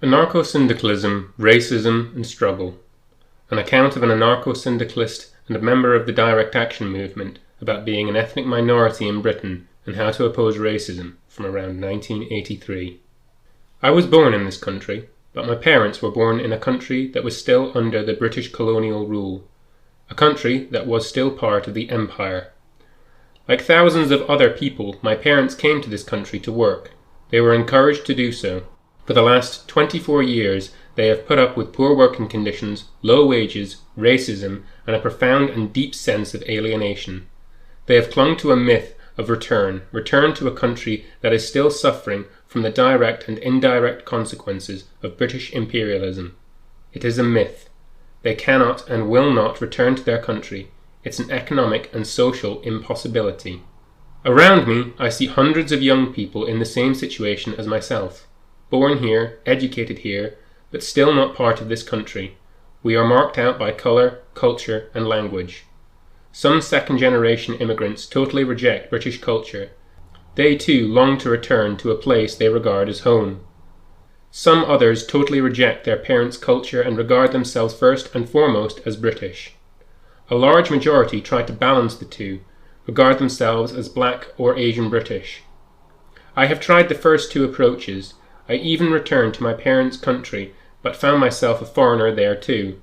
Anarcho-Syndicalism, Racism and Struggle. An account of an anarcho-syndicalist and a member of the direct action movement about being an ethnic minority in Britain and how to oppose racism from around 1983. I was born in this country, but my parents were born in a country that was still under the British colonial rule, a country that was still part of the Empire. Like thousands of other people, my parents came to this country to work. They were encouraged to do so. For the last 24 years, they have put up with poor working conditions, low wages, racism, and a profound and deep sense of alienation. They have clung to a myth of return to a country that is still suffering from the direct and indirect consequences of British imperialism. It is a myth. They cannot and will not return to their country. It's an economic and social impossibility. Around me, I see hundreds of young people in the same situation as myself. Born here, educated here, but still not part of this country. We are marked out by colour, culture and language. Some second-generation immigrants totally reject British culture. They too long to return to a place they regard as home. Some others totally reject their parents' culture and regard themselves first and foremost as British. A large majority try to balance the two, regard themselves as black or Asian British. I have tried the first two approaches. I even returned to my parents' country, but found myself a foreigner there too.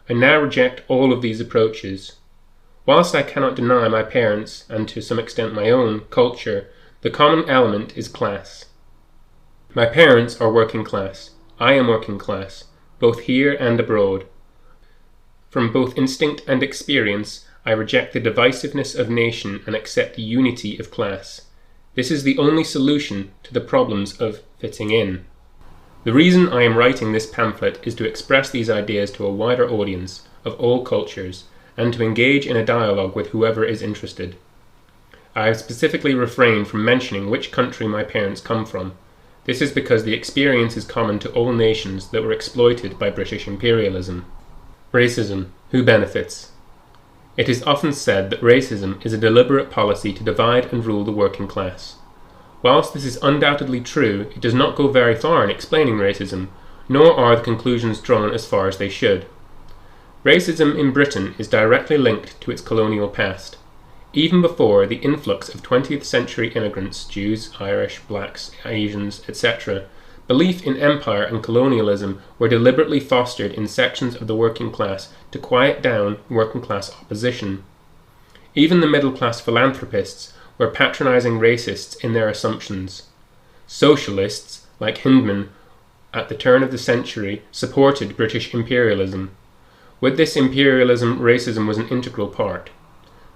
I now reject all of these approaches. Whilst I cannot deny my parents', and to some extent my own, culture, the common element is class. My parents are working class. I am working class, both here and abroad. From both instinct and experience, I reject the divisiveness of nation and accept the unity of class. This is the only solution to the problems of fitting in. The reason I am writing this pamphlet is to express these ideas to a wider audience of all cultures and to engage in a dialogue with whoever is interested. I have specifically refrained from mentioning which country my parents come from. This is because the experience is common to all nations that were exploited by British imperialism. Racism. Who benefits? It is often said that racism is a deliberate policy to divide and rule the working class. Whilst this is undoubtedly true, it does not go very far in explaining racism, nor are the conclusions drawn as far as they should. Racism in Britain is directly linked to its colonial past. Even before the influx of 20th century immigrants, Jews, Irish, blacks, Asians, etc., belief in empire and colonialism were deliberately fostered in sections of the working class to quiet down working class opposition. Even the middle class philanthropists were patronizing racists in their assumptions. Socialists, like Hindman, at the turn of the century, supported British imperialism. With this imperialism, racism was an integral part.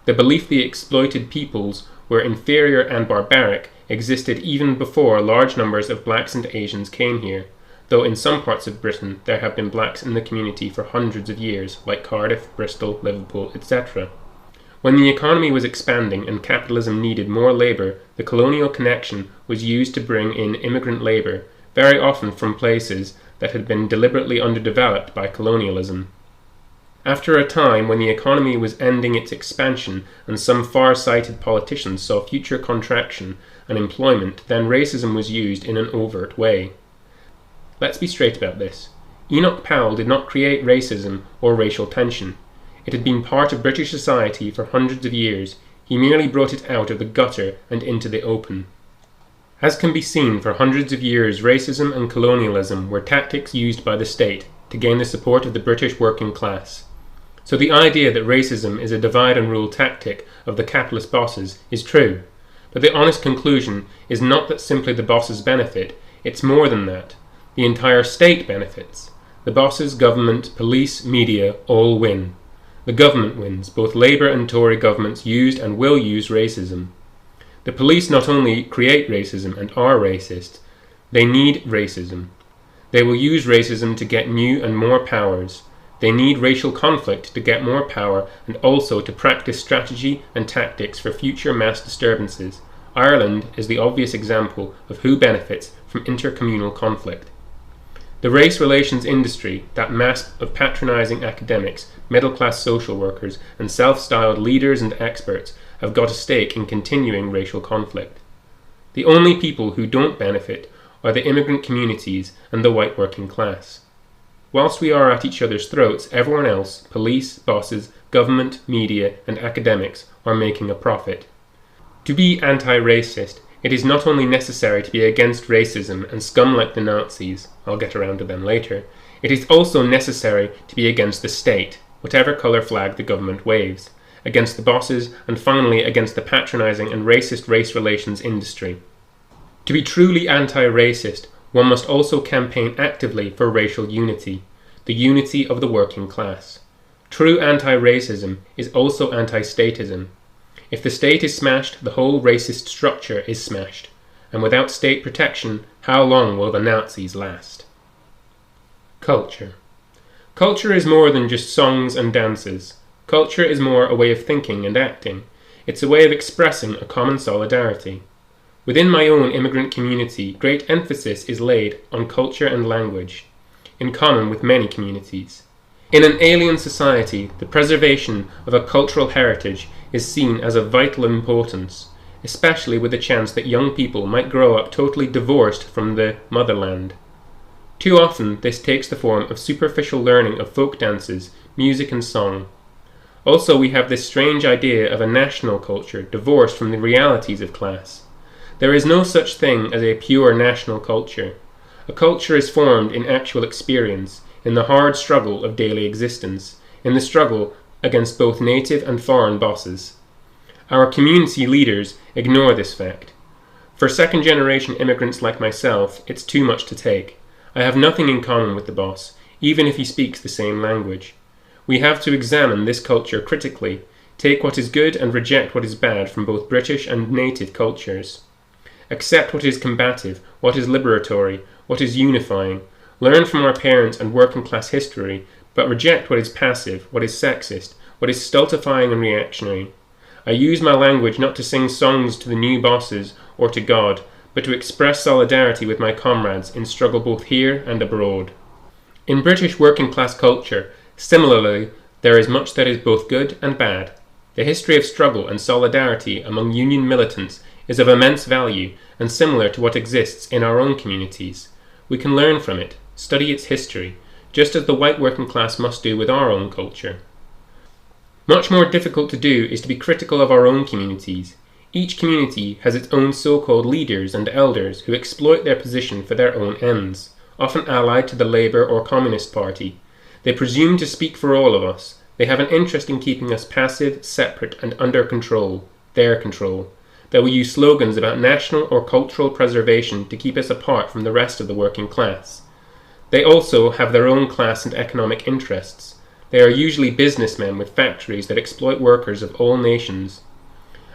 The belief the exploited peoples were inferior and barbaric existed even before large numbers of blacks and Asians came here, though in some parts of Britain there have been blacks in the community for hundreds of years, like Cardiff, Bristol, Liverpool, etc. When the economy was expanding and capitalism needed more labour, the colonial connection was used to bring in immigrant labour, very often from places that had been deliberately underdeveloped by colonialism. After a time when the economy was ending its expansion and some far-sighted politicians saw future contraction and employment, then racism was used in an overt way. Let's be straight about this. Enoch Powell did not create racism or racial tension. It had been part of British society for hundreds of years. He merely brought it out of the gutter and into the open. As can be seen, for hundreds of years racism and colonialism were tactics used by the state to gain the support of the British working class. So the idea that racism is a divide and rule tactic of the capitalist bosses is true, but the honest conclusion is not that simply the bosses benefit, it's more than that. The entire state benefits. The bosses, government, police, media all win. The government wins. Both Labour and Tory governments used and will use racism. The police not only create racism and are racist, they need racism. They will use racism to get new and more powers. They need racial conflict to get more power and also to practice strategy and tactics for future mass disturbances. Ireland is the obvious example of who benefits from intercommunal conflict. The race relations industry, that mass of patronising academics, middle-class social workers, and self-styled leaders and experts, have got a stake in continuing racial conflict. The only people who don't benefit are the immigrant communities and the white working class. Whilst we are at each other's throats, everyone else, police, bosses, government, media, and academics, are making a profit. To be anti-racist, it is not only necessary to be against racism and scum like the Nazis, I'll get around to them later, it is also necessary to be against the state, whatever colour flag the government waves, against the bosses, and finally against the patronising and racist race relations industry. To be truly anti-racist, one must also campaign actively for racial unity, the unity of the working class. True anti-racism is also anti-statism. If the state is smashed, the whole racist structure is smashed, and without state protection, how long will the Nazis last? Culture. Culture is more than just songs and dances. Culture is more a way of thinking and acting. It's a way of expressing a common solidarity. Within my own immigrant community, great emphasis is laid on culture and language, in common with many communities. In an alien society, the preservation of a cultural heritage is seen as of vital importance, especially with the chance that young people might grow up totally divorced from the motherland. Too often, this takes the form of superficial learning of folk dances, music and song. Also, we have this strange idea of a national culture divorced from the realities of class. There is no such thing as a pure national culture. A culture is formed in actual experience, in the hard struggle of daily existence, in the struggle against both native and foreign bosses. Our community leaders ignore this fact. For second-generation immigrants like myself, it's too much to take. I have nothing in common with the boss, even if he speaks the same language. We have to examine this culture critically, take what is good and reject what is bad from both British and native cultures. Accept what is combative, what is liberatory, what is unifying. Learn from our parents' and working-class history, but reject what is passive, what is sexist, what is stultifying and reactionary. I use my language not to sing songs to the new bosses or to God, but to express solidarity with my comrades in struggle both here and abroad. In British working-class culture, similarly, there is much that is both good and bad. The history of struggle and solidarity among union militants is of immense value and similar to what exists in our own communities. We can learn from it, study its history, just as the white working class must do with our own culture. Much more difficult to do is to be critical of our own communities. Each community has its own so-called leaders and elders who exploit their position for their own ends, often allied to the Labour or Communist Party. They presume to speak for all of us. They have an interest in keeping us passive, separate and under control, their control. They will use slogans about national or cultural preservation to keep us apart from the rest of the working class. They also have their own class and economic interests. They are usually businessmen with factories that exploit workers of all nations.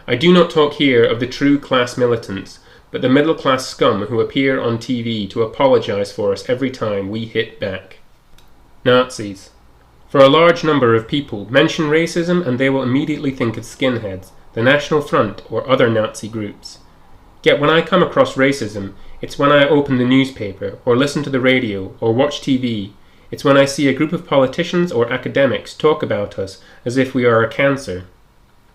I do not talk here of the true class militants, but the middle-class scum who appear on TV to apologize for us every time we hit back. Nazis. For a large number of people, mention racism and they will immediately think of skinheads, the National Front or other Nazi groups. Yet when I come across racism, it's when I open the newspaper, or listen to the radio, or watch TV. It's when I see a group of politicians or academics talk about us as if we are a cancer.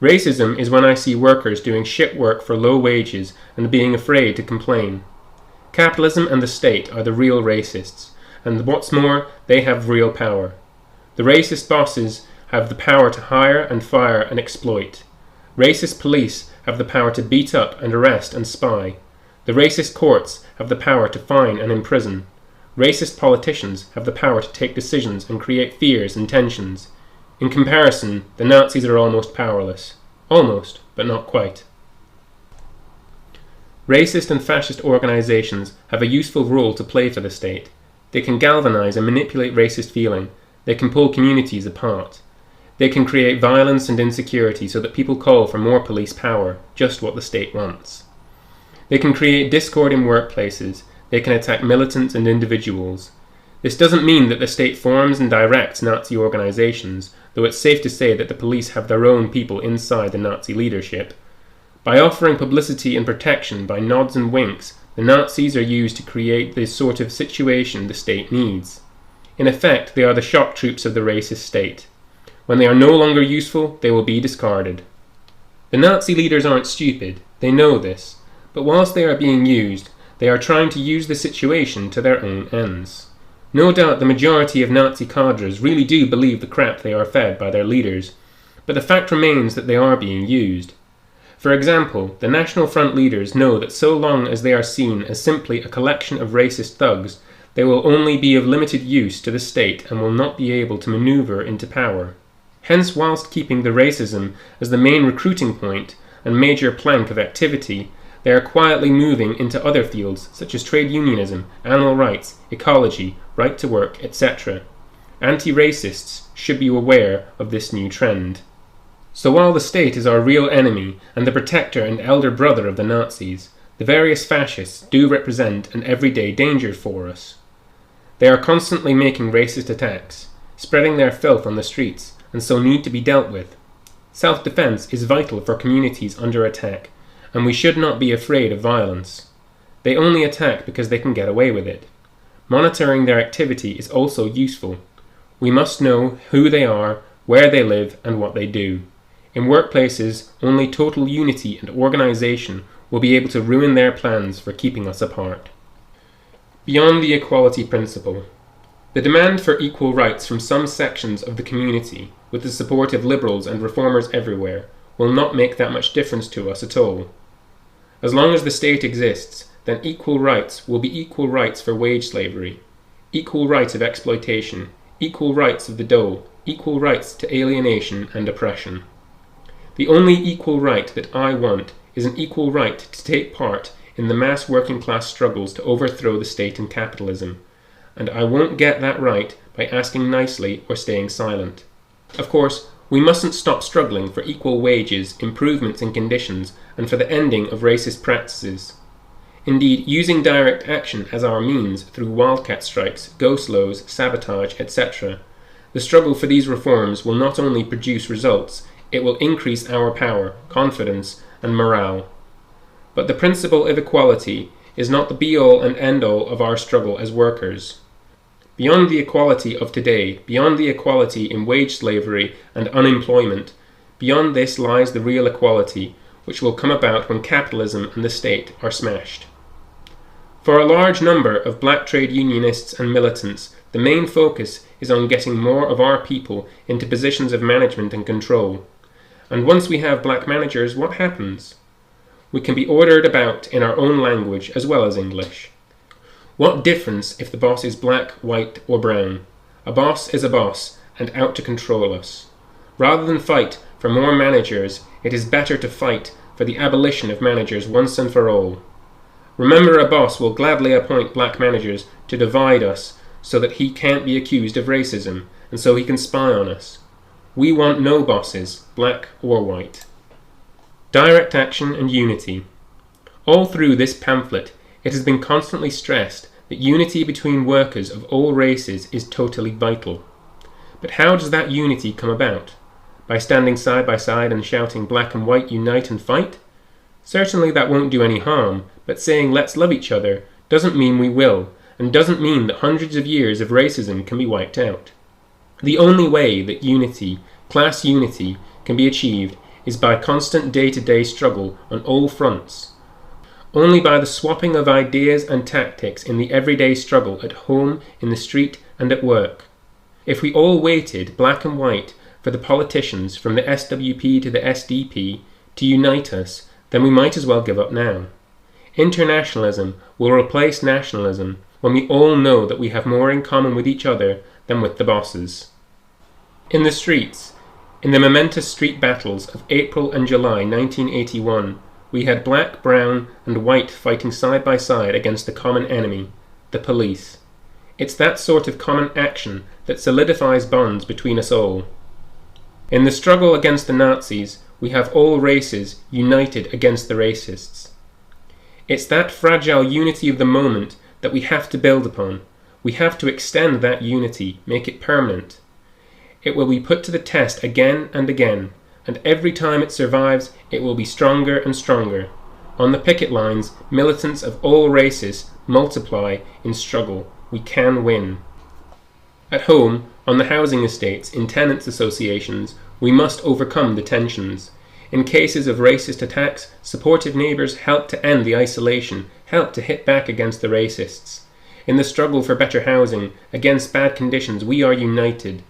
Racism is when I see workers doing shit work for low wages and being afraid to complain. Capitalism and the state are the real racists, and what's more, they have real power. The racist bosses have the power to hire and fire and exploit. Racist police have the power to beat up and arrest and spy. The racist courts have the power to fine and imprison. Racist politicians have the power to take decisions and create fears and tensions. In comparison, the Nazis are almost powerless. Almost, but not quite. Racist and fascist organizations have a useful role to play for the state. They can galvanize and manipulate racist feeling. They can pull communities apart. They can create violence and insecurity so that people call for more police power, just what the state wants. They can create discord in workplaces. They can attack militants and individuals. This doesn't mean that the state forms and directs Nazi organizations, though it's safe to say that the police have their own people inside the Nazi leadership. By offering publicity and protection by nods and winks, the Nazis are used to create the sort of situation the state needs. In effect, they are the shock troops of the racist state. When they are no longer useful, they will be discarded. The Nazi leaders aren't stupid, they know this, but whilst they are being used, They are trying to use the situation to their own ends. No doubt the majority of Nazi cadres really do believe the crap they are fed by their leaders, but the fact remains that they are being used. For example, the National Front leaders know that so long as they are seen as simply a collection of racist thugs, they will only be of limited use to the state and will not be able to maneuver into power. Hence, whilst keeping the racism as the main recruiting point and major plank of activity, they are quietly moving into other fields such as trade unionism, animal rights, ecology, right to work, etc. Anti-racists should be aware of this new trend. So while the state is our real enemy and the protector and elder brother of the Nazis, the various fascists do represent an everyday danger for us. They are constantly making racist attacks, spreading their filth on the streets, and so need to be dealt with. Self-defense is vital for communities under attack, and we should not be afraid of violence. They only attack because they can get away with it. Monitoring their activity is also useful. We must know who they are, where they live, and what they do. In workplaces, only total unity and organisation will be able to ruin their plans for keeping us apart. Beyond the equality principle. The demand for equal rights from some sections of the community, with the support of liberals and reformers everywhere, will not make that much difference to us at all. As long as the state exists, then equal rights will be equal rights for wage slavery, equal rights of exploitation, equal rights of the dole, equal rights to alienation and oppression. The only equal right that I want is an equal right to take part in the mass working class struggles to overthrow the state and capitalism, and I won't get that right by asking nicely or staying silent. Of course, we mustn't stop struggling for equal wages, improvements in conditions, and for the ending of racist practices. Indeed, using direct action as our means through wildcat strikes, go-slows, sabotage, etc., the struggle for these reforms will not only produce results, it will increase our power, confidence, and morale. But the principle of equality is not the be-all and end-all of our struggle as workers. Beyond the equality of today, beyond the equality in wage slavery and unemployment, beyond this lies the real equality, which will come about when capitalism and the state are smashed. For a large number of black trade unionists and militants, the main focus is on getting more of our people into positions of management and control. And once we have black managers, what happens? We can be ordered about in our own language as well as English. What difference if the boss is black, white, or brown? A boss is a boss and out to control us. Rather than fight for more managers, it is better to fight for the abolition of managers once and for all. Remember, a boss will gladly appoint black managers to divide us so that he can't be accused of racism and so he can spy on us. We want no bosses, black or white. Direct action and unity. All through this pamphlet, it has been constantly stressed that unity between workers of all races is totally vital. But how does that unity come about? By standing side by side and shouting black and white unite and fight? Certainly that won't do any harm, but saying let's love each other doesn't mean we will, and doesn't mean that hundreds of years of racism can be wiped out. The only way that unity, class unity, can be achieved is by constant day-to-day struggle on all fronts. Only by the swapping of ideas and tactics in the everyday struggle at home, in the street, and at work. If we all waited, black and white, for the politicians from the SWP to the SDP to unite us, then we might as well give up now. Internationalism will replace nationalism when we all know that we have more in common with each other than with the bosses. In the streets, in the momentous street battles of April and July 1981, we had black, brown, and white fighting side by side against the common enemy, the police. It's that sort of common action that solidifies bonds between us all. In the struggle against the Nazis, we have all races united against the racists. It's that fragile unity of the moment that we have to build upon. We have to extend that unity, make it permanent. It will be put to the test again and again, and every time it survives, it will be stronger and stronger. On the picket lines, militants of all races multiply in struggle. We can win. At home, on the housing estates, in tenants' associations, we must overcome the tensions. In cases of racist attacks, supportive neighbours help to end the isolation, help to hit back against the racists. In the struggle for better housing, against bad conditions, we are united.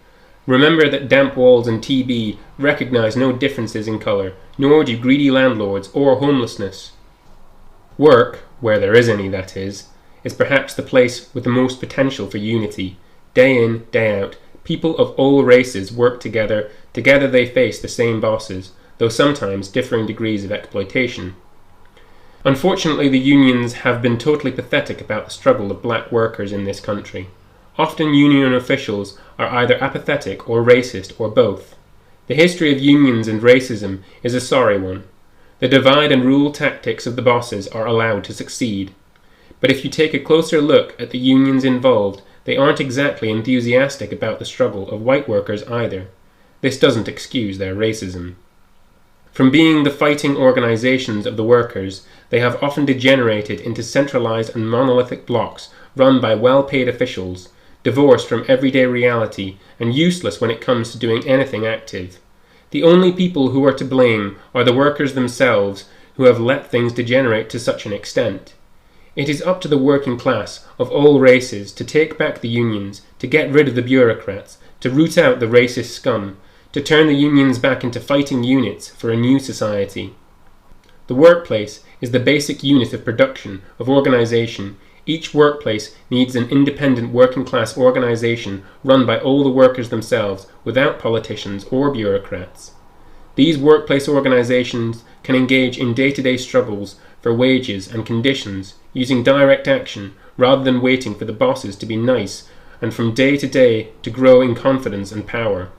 Remember that damp walls and TB recognise no differences in colour, nor do greedy landlords or homelessness. Work, where there is any that is perhaps the place with the most potential for unity. Day in, day out, people of all races work together. Together they face the same bosses, though sometimes differing degrees of exploitation. Unfortunately, the unions have been totally pathetic about the struggle of black workers in this country. Often union officials are either apathetic or racist or both. The history of unions and racism is a sorry one. The divide and rule tactics of the bosses are allowed to succeed. But if you take a closer look at the unions involved, they aren't exactly enthusiastic about the struggle of white workers either. This doesn't excuse their racism. From being the fighting organizations of the workers, they have often degenerated into centralized and monolithic blocks run by well-paid officials, divorced from everyday reality and useless when it comes to doing anything active. The only people who are to blame are the workers themselves, who have let things degenerate to such an extent. It is up to the working class of all races to take back the unions, to get rid of the bureaucrats, to root out the racist scum, to turn the unions back into fighting units for a new society. The workplace is the basic unit of production, of organization. Each workplace needs an independent working class organization run by all the workers themselves, without politicians or bureaucrats. These workplace organizations can engage in day-to-day struggles for wages and conditions, using direct action rather than waiting for the bosses to be nice and from day to day to grow in confidence and power.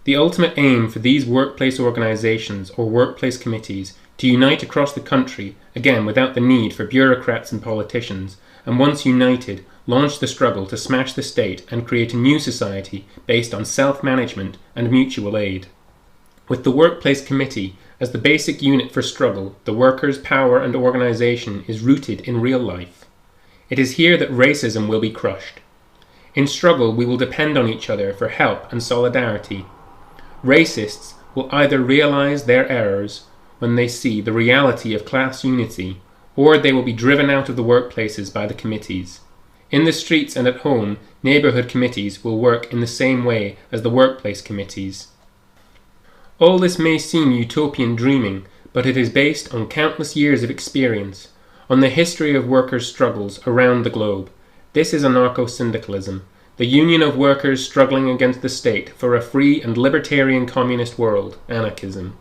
The ultimate aim for these workplace organizations or workplace committees to unite across the country, again without the need for bureaucrats and politicians, and once united, launch the struggle to smash the state and create a new society based on self-management and mutual aid. With the workplace committee as the basic unit for struggle, the workers' power and organization is rooted in real life. It is here that racism will be crushed. In struggle, we will depend on each other for help and solidarity. Racists will either realize their errors when they see the reality of class unity, or they will be driven out of the workplaces by the committees. In the streets and at home, neighborhood committees will work in the same way as the workplace committees. All this may seem utopian dreaming, but it is based on countless years of experience, on the history of workers' struggles around the globe. This is Anarcho-Syndicalism, the union of workers struggling against the state for a free and libertarian communist world, anarchism.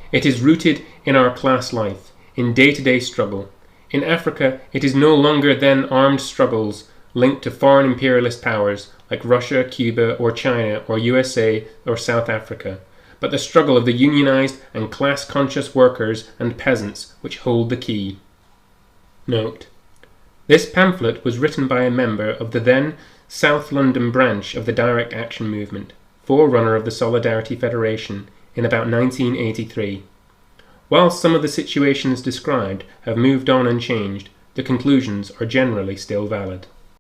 It is rooted in our class life, in day-to-day struggle. In Africa, it is no longer then armed struggles linked to foreign imperialist powers like Russia, Cuba, or China, or USA, or South Africa, but the struggle of the unionized and class-conscious workers and peasants which hold the key. Note: this pamphlet was written by a member of the then South London branch of the Direct Action Movement, forerunner of the Solidarity Federation, in about 1983. While some of the situations described have moved on and changed, the conclusions are generally still valid.